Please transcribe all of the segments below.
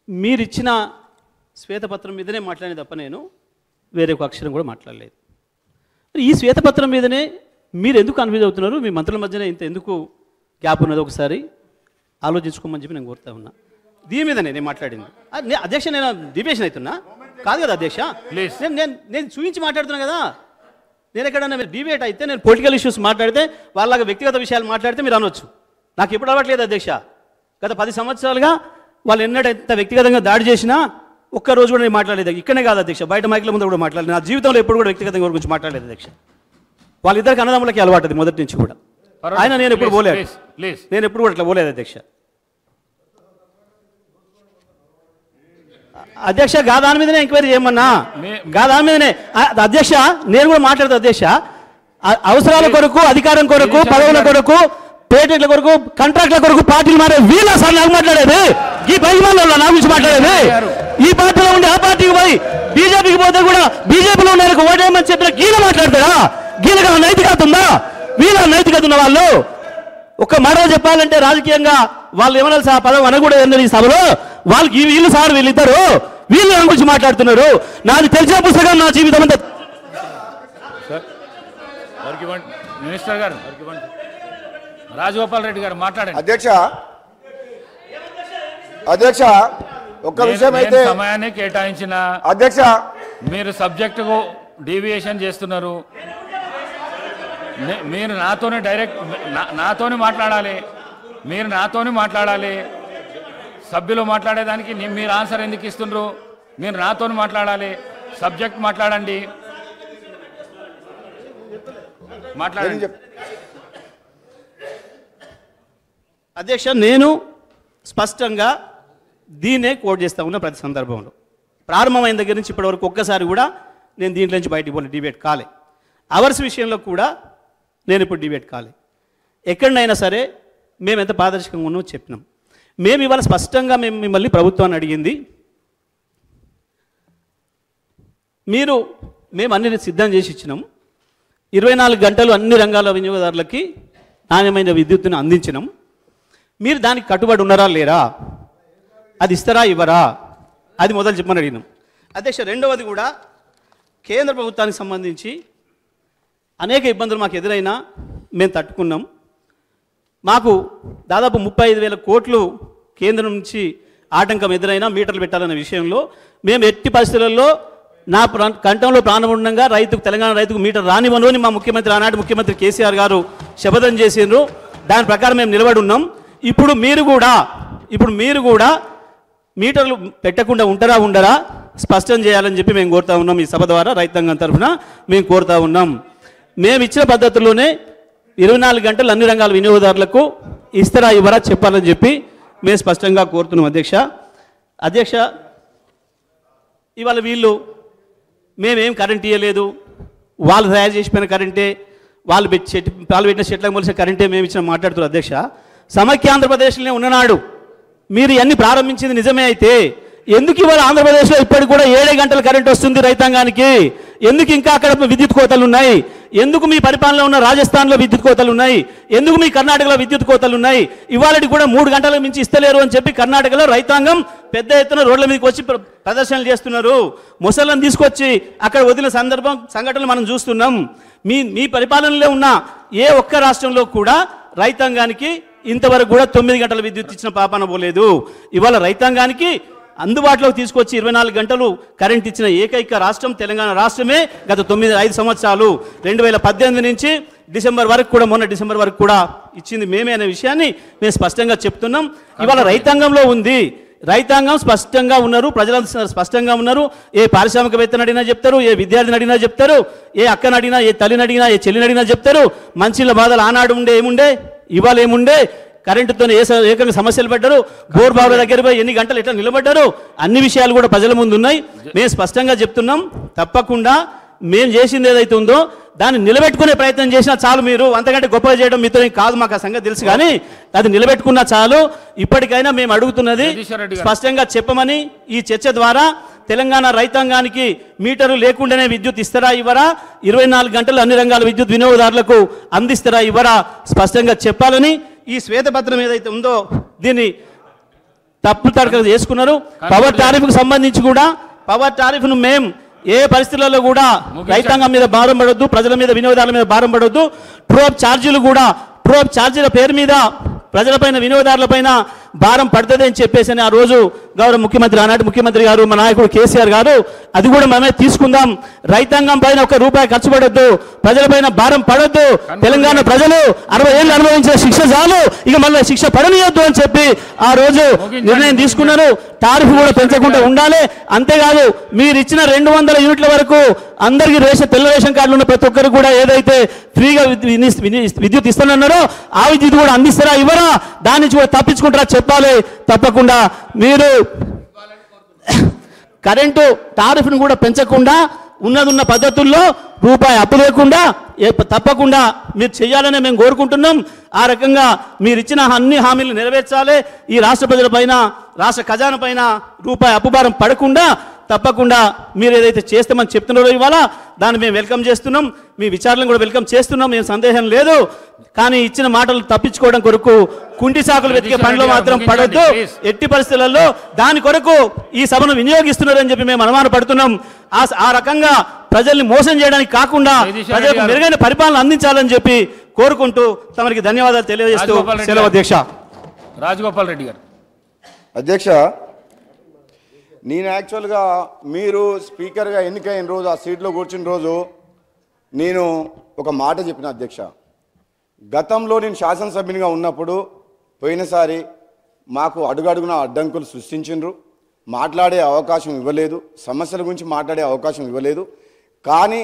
మీరిచ్చిన శ్వేతపత్రం మీదనే మాట్లాడే తప్ప నేను వేరే ఒక అక్షరం కూడా మాట్లాడలేదు. ఈ శ్వేతపత్రం మీదనే మీరు ఎందుకు కన్ఫ్యూజ్ అవుతున్నారు? మీ మంత్రుల మధ్యనే ఇంత ఎందుకు గ్యాప్ ఉన్నది? ఒకసారి ఆలోచించుకోమని చెప్పి నేను కోరుతా ఉన్నా. దీని మీదనే నేను మాట్లాడింది. అధ్యక్ష, నేను డిబేషన్ అవుతున్నా కాదు కదా అధ్యక్ష. నేను చూపించి మాట్లాడుతున్నా కదా. నేను ఎక్కడన్నా మీరు డిబేట్ అయితే, నేను పొలిటికల్ ఇష్యూస్ మాట్లాడితే, వాళ్ళ వ్యక్తిగత విషయాలు మాట్లాడితే మీరు అనొచ్చు. నాకు ఎప్పుడు అవ్వట్లేదు అధ్యక్ష. గత 10 సంవత్సరాలుగా వాళ్ళు ఎన్నడైతే వ్యక్తిగతంగా దాడి చేసినా ఒక్కరోజు కూడా నేను మాట్లాడలేదు. ఇక్కడనే కాదు అధ్యక్ష, బయట మైకుల ముందు కూడా మాట్లాడలేదు. నా జీవితంలో ఎప్పుడు కూడా వ్యక్తిగతంగా గురించి మాట్లాడలేదు అధ్యక్ష. వాళ్ళిద్దరికి అన్నదమ్ములకి అలవాటు మొదటి నుంచి కూడా. ఆయన నేను ఎప్పుడు పోలేదు, నేను ఎప్పుడు కూడా అట్లా పోలేదు అధ్యక్ష. అధ్యక్ష దాని మీదనే ఎంక్వైరీ చేయమన్నా, దాని మీదనే అధ్యక్ష నేను కూడా మాట్లాడతా అధ్యక్ష. అవసరాల కొరకు, అధికారం కొరకు, పదవుల కొరకు, పేటెంట్ల కొరకు, కాంట్రాక్ట్ల కొరకు పార్టీలు మారే వీళ్ళ సార్ నాకు మాట్లాడేది. ఈ 10 మంది నా గురించి మాట్లాడేది. ఈ పార్టీలో ఉండి ఆ పార్టీకి పోయి బీజేపీకి పోతే కూడా బీజేపీలో ఉన్న ఓటేయమని చెప్పిన గీల మాట్లాడతారా? గీలగా నైతికత ఉందా? వీళ్ళ నైతికత ఉన్న వాళ్ళు ఒక మాట చెప్పాలంటే రాజకీయంగా వాళ్ళు ఏమన్నా సార్ పదం అనకూడదు ఈ సభలో. వాళ్ళకి వీళ్ళు సార్ వీళ్ళిద్దరు వీళ్ళు నా గురించి మాట్లాడుతున్నారు. నాకు తెలిసిన పుస్తకం నా జీవితం అంతా. మినిస్టర్ గారు రాజగోపాల్ రెడ్డి గారు మాట్లాడండి. అధ్యక్ష ఒక్క విషయం అయితే సమయాన్ని కేటాయించిన అధ్యక్ష మీరు సబ్జెక్టుకు డీవియేషన్ చేస్తున్నారు. మీరు నాతోనే డైరెక్ట్ నాతోనే మాట్లాడాలి. మీరు నాతోనే మాట్లాడాలి. సభ్యులు మాట్లాడేదానికి మీరు ఆన్సర్ ఎందుకు ఇస్తున్నారు? మీరు నాతోనే మాట్లాడాలి. సబ్జెక్ట్ మాట్లాడండి. మాట్లాడండి అధ్యక్ష. నేను స్పష్టంగా దీన్నే కోట్ చేస్తా ఉన్నా. ప్రతి సందర్భంలో ప్రారంభమైన దగ్గర నుంచి ఇప్పటివరకు ఒక్కసారి కూడా నేను దీంట్లో నుంచి బయటికి పోలే, డిబేట్ కాలే. అవర్స్ విషయంలో కూడా నేను ఇప్పుడు డిబేట్ కాలే. ఎక్కడైనా సరే మేము ఎంత పారదర్శకంగా ఉన్నామో చెప్పినాం. మేము ఇవాళ స్పష్టంగా మేము మిమ్మల్ని ప్రభుత్వాన్ని అడిగింది, మేము అన్ని సిద్ధం చేసి ఇచ్చినాం. 24 గంటలు అన్ని రంగాల వినియోగదారులకి నాణ్యమైన విద్యుత్తును అందించినాం. మీరు దానికి కట్టుబడి ఉన్నారా లేరా? అది ఇస్తారా ఇవ్వరా? అది మొదలు చెప్పమని అడిగినాం అధ్యక్ష. రెండవది కూడా కేంద్ర ప్రభుత్వానికి సంబంధించి అనేక ఇబ్బందులు మాకు ఎదురైనా మేము తట్టుకున్నాం. మాకు దాదాపు 35,000 కోట్లు కేంద్రం నుంచి ఆటంకం ఎదురైనా మీటర్లు పెట్టాలనే విషయంలో మేము ఎట్టి పరిస్థితులలో నా కంఠంలో ప్రాణం ఉండగా తెలంగాణ రైతుకు మీటర్ రానివ్వను అని మా ముఖ్యమంత్రి, ఆనాటి ముఖ్యమంత్రి కేసీఆర్ గారు శపథం చేసిండ్రు. దాని ప్రకారం మేము నిలబడి ఉన్నాం. ఇప్పుడు మీరు కూడా మీటర్లు పెట్టకుండా ఉంటారా ఉండరా స్పష్టం చేయాలని చెప్పి మేము కోరుతా ఉన్నాం. ఈ సభ ద్వారా రైతాంగం తరఫున మేము కోరుతా ఉన్నాం. మేము ఇచ్చిన పద్ధతిలోనే 24 గంటలు అన్ని రంగాల వినియోగదారులకు ఇస్తారా ఇవ్వరా చెప్పాలని చెప్పి మేము స్పష్టంగా కోరుతున్నాం అధ్యక్ష. ఇవాళ వీళ్ళు మేమేం కరెంట్ ఇవ్వలేదు, వాళ్ళు తయారు చేసిపోయిన కరెంటే, వాళ్ళు పెట్టిన చెట్లకు మొలిసిన కరెంటే మేము ఇచ్చిన మాట్లాడుతున్నారు అధ్యక్ష. సమైక్య ఆంధ్రప్రదేశ్లోనే ఉన్ననాడు మీరు ఇవన్నీ ప్రారంభించింది నిజమే అయితే ఎందుకు ఇవాళ ఆంధ్రప్రదేశ్లో ఇప్పటికి కూడా 7 గంటల కరెంట్ వస్తుంది రైతాంగానికి? ఎందుకు ఇంకా అక్కడ విద్యుత్ కోతలు ఉన్నాయి? ఎందుకు మీ పరిపాలనలో ఉన్న రాజస్థాన్లో విద్యుత్ కోతలు ఉన్నాయి? ఎందుకు మీ కర్ణాటకలో విద్యుత్ కోతలు ఉన్నాయి? ఇవాళకి కూడా 3 గంటలకు మించి ఇస్తలేరు అని చెప్పి కర్ణాటకలో రైతాంగం పెద్ద ఎత్తున రోడ్ల మీదకి వచ్చి ప్రదర్శనలు చేస్తున్నారు. ముసళ్ళను తీసుకొచ్చి అక్కడ వదిలిన సంఘటనలు మనం చూస్తున్నాం. మీ పరిపాలనలో ఉన్న ఏ ఒక్క రాష్ట్రంలో కూడా రైతాంగానికి ఇంతవరకు కూడా 9 గంటల విద్యుత్ ఇచ్చిన పాపాన పోలేదు. ఇవాళ రైతాంగానికి అందుబాటులోకి తీసుకొచ్చి 24 గంటలు కరెంట్ ఇచ్చిన ఏకైక రాష్ట్రం తెలంగాణ రాష్ట్రమే. గత 5 సంవత్సరాలు 2018 నుంచి డిసెంబర్ వరకు కూడా, మొన్న డిసెంబర్ వరకు కూడా ఇచ్చింది మేమే అనే విషయాన్ని మేము స్పష్టంగా చెప్తున్నాం. ఇవాళ రైతాంగంలో ఉంది, రైతాంగం స్పష్టంగా ఉన్నారు, ప్రజలందరూ స్పష్టంగా ఉన్నారు. ఏ పారిశ్రామికవేత్తను అడిగినా చెప్తారు, ఏ విద్యార్థిని అడిగినా చెప్తారు, ఏ అక్కని అడిగినా, ఏ తల్లిని అడిగినా, ఏ చెల్లిని అడిగినా చెప్తారు. మంచిల బాధలు ఆనాడు ఉండే ఏముండే, ఇవాళ ఏముండే, కరెంటుతో ఏకంగా సమస్యలు పడ్డారు, బోర్ బావుల దగ్గర పోయి ఎన్ని గంటలు ఎట్లా నిలబడ్డారు, అన్ని విషయాలు కూడా ప్రజల ముందు ఉన్నాయి. మేము స్పష్టంగా చెప్తున్నాం, తప్పకుండా మేము చేసింది ఏదైతే ఉందో దాన్ని నిలబెట్టుకునే ప్రయత్నం చేసినా చాలు. మీరు అంతకంటే గొప్పగా చేయడం మీతో కాదు, మాకు ఆ సంగతి తెలుసు, కానీ అది నిలబెట్టుకున్నా చాలు. ఇప్పటికైనా మేము అడుగుతున్నది స్పష్టంగా చెప్పమని, ఈ చర్చ ద్వారా తెలంగాణ రైతాంగానికి మీటరు లేకుండానే విద్యుత్ ఇస్తారా ఇవ్వరా, 24 గంటలు అన్ని రంగాల విద్యుత్ వినియోగదారులకు అందిస్తారా ఇవ్వరా స్పష్టంగా చెప్పాలని, ఈ శ్వేతపత్రం ఏదైతే ఉందో దీన్ని తప్పు తడక చేసుకున్నారు. పవర్ టారిఫ్కు సంబంధించి కూడా పవర్ టారిఫ్ను మేము ఏ పరిస్థితుల్లో కూడా రైతాంగం మీద భారం పడొద్దు, ప్రజల మీద వినియోగదారుల మీద భారం పడొద్దు. ట్రోప్ ఛార్జీలు కూడా ట్రోప్ ఛార్జీల పేరు మీద ప్రజలపైన వినియోగదారులపైన భారం పడుతుంది అని చెప్పేసి ఆ రోజు గౌరవ ముఖ్యమంత్రి ఆనాటి ముఖ్యమంత్రి గారు మా నాయకుడు కేసీఆర్ గారు అది కూడా మనమే తీసుకుందాం. రైతాంగం పైన ₹1 ఖర్చు పడొద్దు, ప్రజలపైన భారం పడొద్దు. తెలంగాణ ప్రజలు 60 ఏళ్ళు అనుభవించిన శిక్ష చాలు, ఇక మళ్ళీ శిక్ష పడనియొద్దు అని చెప్పి ఆ రోజు నిర్ణయం తీసుకున్నారు. టారిఫ్ కూడా పెంచకుండా ఉండాలి. అంతేకాదు మీరు ఇచ్చిన 200 యూనిట్ల వరకు అందరికీ తెల్ల రేషన్ కార్డులు ఉన్న ప్రతి ఒక్కరు కూడా ఏదైతే ఫ్రీగా విద్యుత్ ఇస్తానన్నారో ఆ విద్యుత్ కూడా అందిస్తారా ఇవ్వరా, దాని నుంచి కూడా తప్పించుకుంటారా చెప్పాలి. తప్పకుండా మీరు కరెంటు టారిఫ్ను కూడా పెంచకుండా ఉన్నదున్న పద్ధతుల్లో రూపాయి అప్పు లేకుండా తప్పకుండా మీరు చేయాలని మేము కోరుకుంటున్నాం. ఆ రకంగా మీరు ఇచ్చిన అన్ని హామీలు నెరవేర్చాలి. ఈ రాష్ట్ర ప్రజలపైన రాష్ట్ర ఖజానా పైన రూపాయి అప్పుభారం పడకుండా తప్పకుండా మీరు ఏదైతే చేస్తామని చెప్తున్నారో ఇవాళ దాన్ని మేము వెల్కమ్ చేస్తున్నాం. మీ విచారణను కూడా వెల్కమ్ చేస్తున్నాం, ఏం సందేహం లేదు. కానీ ఇచ్చిన మాటలు తప్పించుకోవడం కొరకు కుంటి సాకులు వెతికే పనిలో మాత్రం పడొద్దు. ఎట్టి పరిస్థితులలో దాని కొరకు ఈ సభను వినియోగిస్తున్నారని చెప్పి మేము అనుమానపడుతున్నాం. ఆ రకంగా ప్రజల్ని మోసం చేయడానికి కాకుండా ప్రజలకు మెరుగైన పరిపాలన అందించాలని చెప్పి కోరుకుంటూ తమరికి ధన్యవాదాలు తెలియజేస్తూ సెలవు అధ్యక్ష. రాజగోపాల్ రెడ్డి గారు. అధ్యక్ష, నేను యాక్చువల్గా మీరు స్పీకర్గా ఎన్నికైన రోజు ఆ సీట్లో కూర్చున్న రోజు నేను ఒక మాట చెప్పిన అధ్యక్ష. గతంలో నేను శాసనసభ్యునిగా ఉన్నప్పుడు పోయినసారి మాకు అడుగడుగున అడ్డంకులు సృష్టించిండ్రు, మాట్లాడే అవకాశం ఇవ్వలేదు, సమస్యల గురించి మాట్లాడే అవకాశం ఇవ్వలేదు. కానీ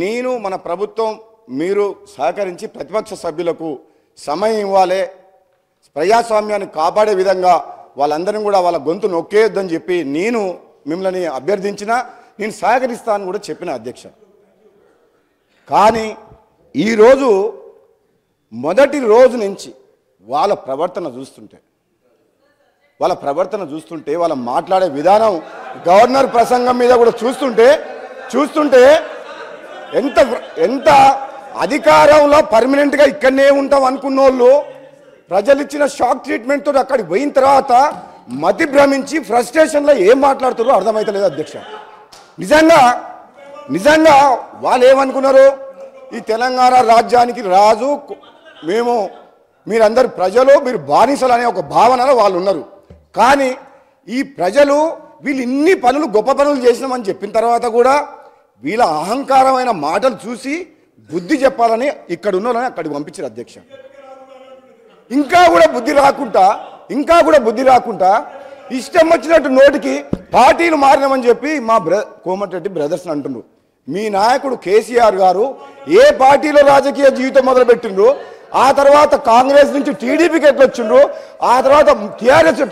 నేను మన ప్రభుత్వం మీరు సహకరించి ప్రతిపక్ష సభ్యులకు సమయం ఇవ్వాలి, ప్రజాస్వామ్యాన్ని కాపాడే విధంగా వాళ్ళందరినీ కూడా వాళ్ళ గొంతు నొక్కేయొద్దని చెప్పి నేను మిమ్మల్ని అభ్యర్థించినా నేను సహకరిస్తానని కూడా చెప్పిన అధ్యక్ష. కానీ ఈరోజు మొదటి రోజు నుంచి వాళ్ళ ప్రవర్తన చూస్తుంటే వాళ్ళ మాట్లాడే విధానం గవర్నర్ ప్రసంగం మీద కూడా చూస్తుంటే ఎంత అధికారంలో పర్మనెంట్గా ఇక్కడనే ఉంటాం అనుకున్న వాళ్ళు ప్రజలు ఇచ్చిన షాక్ ట్రీట్మెంట్తో అక్కడికి పోయిన తర్వాత మతి భ్రమించి ఫ్రస్ట్రేషన్లో ఏం మాట్లాడుతారో అర్థమవుతలేదు అధ్యక్ష. నిజంగా వాళ్ళు ఏమనుకున్నారు, ఈ తెలంగాణ రాజ్యానికి రాజు మీరందరు ప్రజలు, మీరు బానిసలు అనే ఒక భావనలో వాళ్ళు ఉన్నారు. కానీ ఈ ప్రజలు వీళ్ళు ఇన్ని పనులు గొప్ప పనులు చేసినామని చెప్పిన తర్వాత కూడా వీళ్ళ అహంకారమైన మాటలు చూసి బుద్ధి చెప్పాలని ఇక్కడ ఉన్న వాళ్ళని అక్కడికి పంపించారు అధ్యక్ష. ఇంకా కూడా బుద్ధి రాకుండా ఇష్టం వచ్చినట్టు నోటికి పార్టీలు మారినామని చెప్పి మా కోమటిరెడ్డి బ్రదర్స్ అంటున్నారు. మీ నాయకుడు కేసీఆర్ గారు ఏ పార్టీలో రాజకీయ జీవితం మొదలుపెట్టిండ్రు, ఆ తర్వాత కాంగ్రెస్ నుంచి టీడీపీకి ఎట్లా వచ్చిండ్రు, ఆ తర్వాత టీఆర్ఎస్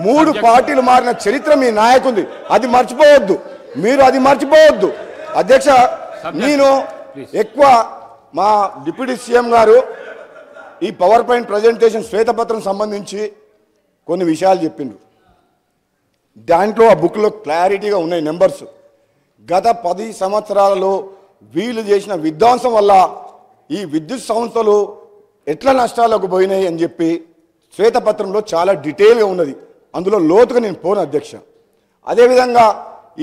3 పార్టీలు మారిన చరిత్ర మీ నాయకుంది. అది మర్చిపోవద్దు అధ్యక్ష. నేను ఎక్కువ మా డిప్యూటీ సీఎం గారు ఈ పవర్ పాయింట్ ప్రజెంటేషన్ శ్వేతపత్రం సంబంధించి కొన్ని విషయాలు చెప్పిండ్రు. దాంట్లో ఆ బుక్లో క్లారిటీగా ఉన్నాయి నెంబర్స్. గత 10 సంవత్సరాలలో వీళ్ళు చేసిన విధ్వంసం వల్ల ఈ విద్యుత్ సంస్థలు ఎట్లా నష్టాలకు పోయినాయి అని చెప్పి శ్వేతపత్రంలో చాలా డీటెయిల్గా ఉన్నది. అందులో లోతుగా నేను పోను అధ్యక్ష. అదేవిధంగా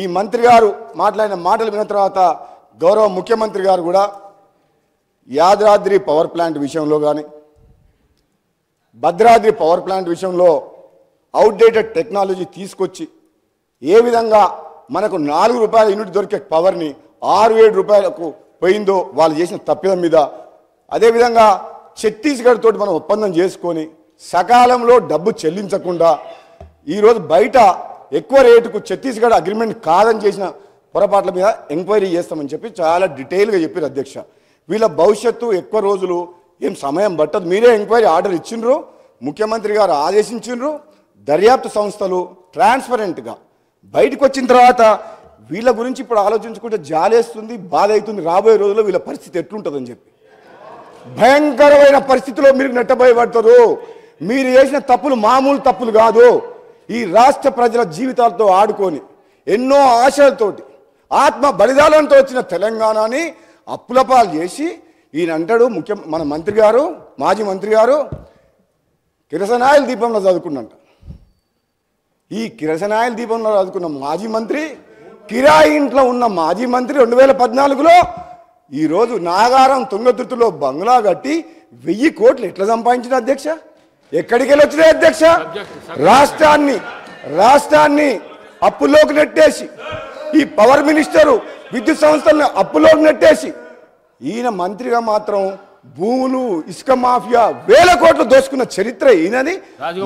ఈ మంత్రి గారు మాట్లాడిన మాటలు విన్న తర్వాత గౌరవ ముఖ్యమంత్రి గారు కూడా యాదాద్రి పవర్ ప్లాంట్ విషయంలో కానీ భద్రాద్రి పవర్ ప్లాంట్ విషయంలో అవుట్డేటెడ్ టెక్నాలజీ తీసుకొచ్చి ఏ విధంగా మనకు ₹4 యూనిట్ దొరికే పవర్ని ₹6-7 పోయిందో వాళ్ళు చేసిన తప్పిదం మీద, అదేవిధంగా ఛత్తీస్గఢ్ తోటి మనం ఒప్పందం చేసుకొని సకాలంలో డబ్బు చెల్లించకుండా ఈరోజు బయట ఎక్కువ రేటుకు ఛత్తీస్గఢ్ అగ్రిమెంట్ కాదని చేసిన పొరపాట్ల మీద ఎంక్వైరీ చేస్తామని చెప్పి చాలా డీటెయిల్గా చెప్పారు అధ్యక్ష. వీళ్ళ భవిష్యత్తు ఎక్కువ రోజులు ఏం సమయం పట్టదు. మీరే ఎంక్వైరీ ఆర్డర్ ఇచ్చిండ్రు, ముఖ్యమంత్రి గారు ఆదేశించిండ్రు. దర్యాప్తు సంస్థలు ట్రాన్స్పరెంట్గా బయటకు వచ్చిన తర్వాత వీళ్ళ గురించి ఇప్పుడు ఆలోచించుకుంటే జాలేస్తుంది, బాధ అవుతుంది. రాబోయే రోజుల్లో వీళ్ళ పరిస్థితి ఎట్లుంటుందని చెప్పి భయంకరమైన పరిస్థితిలో మీరు నెట్టబోయబడతారు. మీరు చేసిన తప్పులు మామూలు తప్పులు కాదు. ఈ రాష్ట్ర ప్రజల జీవితాలతో ఆడుకొని ఎన్నో ఆశలతోటి ఆత్మ బలిదానంతో వచ్చిన తెలంగాణని అప్పులపాలు చేసి ఈయన అంటాడు మన మంత్రి గారు, మాజీ మంత్రి గారు కిరసనాయిల దీపంలో చదువుకున్నంట. ఈ కిరసనాయిల దీపంలో రాదుకున్న మాజీ మంత్రి, కిరాయి ఇంట్లో ఉన్న మాజీ మంత్రి 2014లో ఈరోజు నాగారం తుంగతుర్తిలో బంగ్లా కట్టి 1000 కోట్లు ఎట్లా సంపాదించిన అధ్యక్ష? ఎక్కడికి వెళ్ళి వచ్చినాయి అధ్యక్ష? రాష్ట్రాన్ని అప్పులోకి నెట్టేసి, ఈ పవర్ మినిస్టరు విద్యుత్ సంస్థలను అప్పులోకి నెట్టేసి, ఈయన మంత్రిగా మాత్రం భూములు, ఇసుక మాఫియా 1000 కోట్లు దోచుకున్న చరిత్ర ఈయనని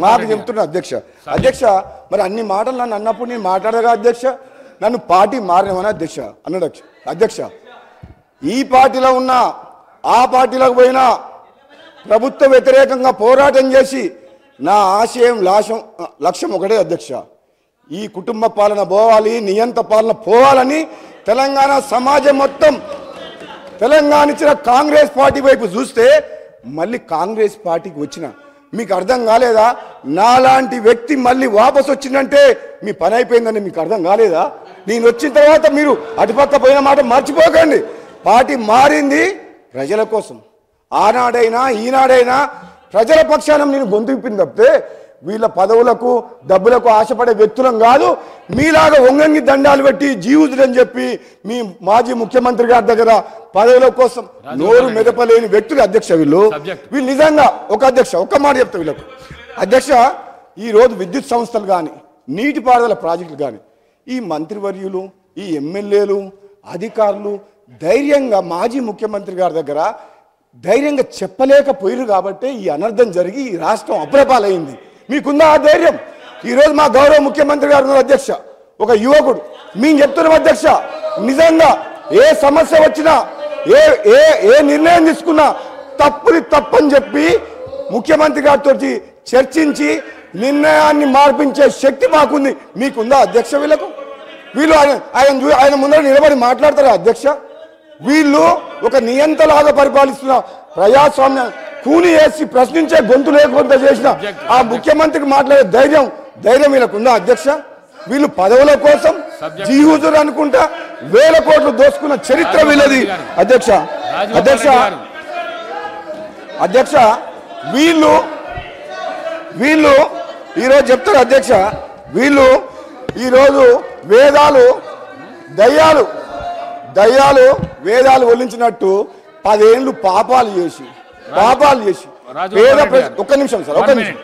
మాకు చెప్తున్నా అధ్యక్ష. అధ్యక్ష, మరి అన్ని మాటలు నన్ను అన్నప్పుడు నేను మాట్లాడగా అధ్యక్ష, నన్ను పార్టీ మారినవని అధ్యక్ష అన్నాడు అధ్యక్ష. ఈ పార్టీలో ఉన్నా ఆ పార్టీలోకి పోయినా ప్రభుత్వ వ్యతిరేకంగా పోరాటం చేసి నా ఆశయం లక్ష్యం ఒకటే అధ్యక్ష, ఈ కుటుంబ పాలన పోవాలి, నియంత పాలన పోవాలని తెలంగాణ సమాజం మొత్తం తెలంగాణ ఇచ్చిన కాంగ్రెస్ పార్టీ వైపు చూస్తే మళ్ళీ కాంగ్రెస్ పార్టీకి వచ్చిన మీకు అర్థం కాలేదా? నాలాంటి వ్యక్తి మళ్ళీ వాపసు వచ్చిందంటే మీ పని అయిపోయిందని మీకు అర్థం కాలేదా? నేను వచ్చిన తర్వాత మీరు అటుపక్క పోయిన మాట మర్చిపోకండి. పార్టీ మారింది ప్రజల కోసం. ఆనాడైనా ఈనాడైనా ప్రజల పక్షాన నేను గొంతు విప్పింది తప్పితే వీళ్ళ పదవులకు డబ్బులకు ఆశపడే వ్యక్తులం కాదు. మీలాగా వంగంగి దండాలు పెట్టి జీవుదులని చెప్పి మీ మాజీ ముఖ్యమంత్రి గారి దగ్గర పదవుల కోసం నోరు మెదపలేని వ్యక్తులు అధ్యక్ష. వీళ్ళు నిజంగా ఒక్క మాట చెప్తా వీళ్ళకు అధ్యక్ష. ఈరోజు విద్యుత్ సంస్థలు కానీ, నీటిపారుదల ప్రాజెక్టులు కానీ, ఈ మంత్రివర్యులు, ఈ ఎమ్మెల్యేలు, అధికారులు ధైర్యంగా మాజీ ముఖ్యమంత్రి గారి దగ్గర ధైర్యంగా చెప్పలేకపోయారు కాబట్టి ఈ అనర్థం జరిగి ఈ రాష్ట్రం అప్రపాలైంది. మీకుందా ఆ ధైర్యం? ఈరోజు మా గౌరవ ముఖ్యమంత్రి గారు ఉన్నారు అధ్యక్ష, ఒక యువకుడు. మేము చెప్తున్నాం అధ్యక్ష, నిజంగా ఏ సమస్య వచ్చినా ఏ నిర్ణయం తీసుకున్నా తప్పని చెప్పి ముఖ్యమంత్రి గారితో చర్చించి నిర్ణయాన్ని మార్పించే శక్తి మాకుంది. మీకుందా అధ్యక్ష? వీళ్ళు ఆయన ముందర నిలబడి మాట్లాడతారా అధ్యక్ష? వీళ్ళు ఒక నియంతలాగా పరిపాలిస్తున్న ప్రజాస్వామ్యం కూని వేసి ప్రశ్నించే గొంతు లేకుండా చేసిన ఆ ముఖ్యమంత్రికి మాట్లాడే ధైర్యం వీళ్ళకుందా అధ్యక్ష? వీళ్ళు పదవుల కోసం జీవుజులు అనుకుంటా 1000 కోట్లు దోచుకున్న చరిత్ర వీళ్ళది అధ్యక్ష. వీళ్ళు ఈరోజు చెప్తారు అధ్యక్ష, వీళ్ళు ఈరోజు వేదాలు ఒలించినట్టు 10 ఏళ్ళు పాపాలు చేసి పేద ఒక్క నిమిషం సార్, ఒక్క నిమిషం.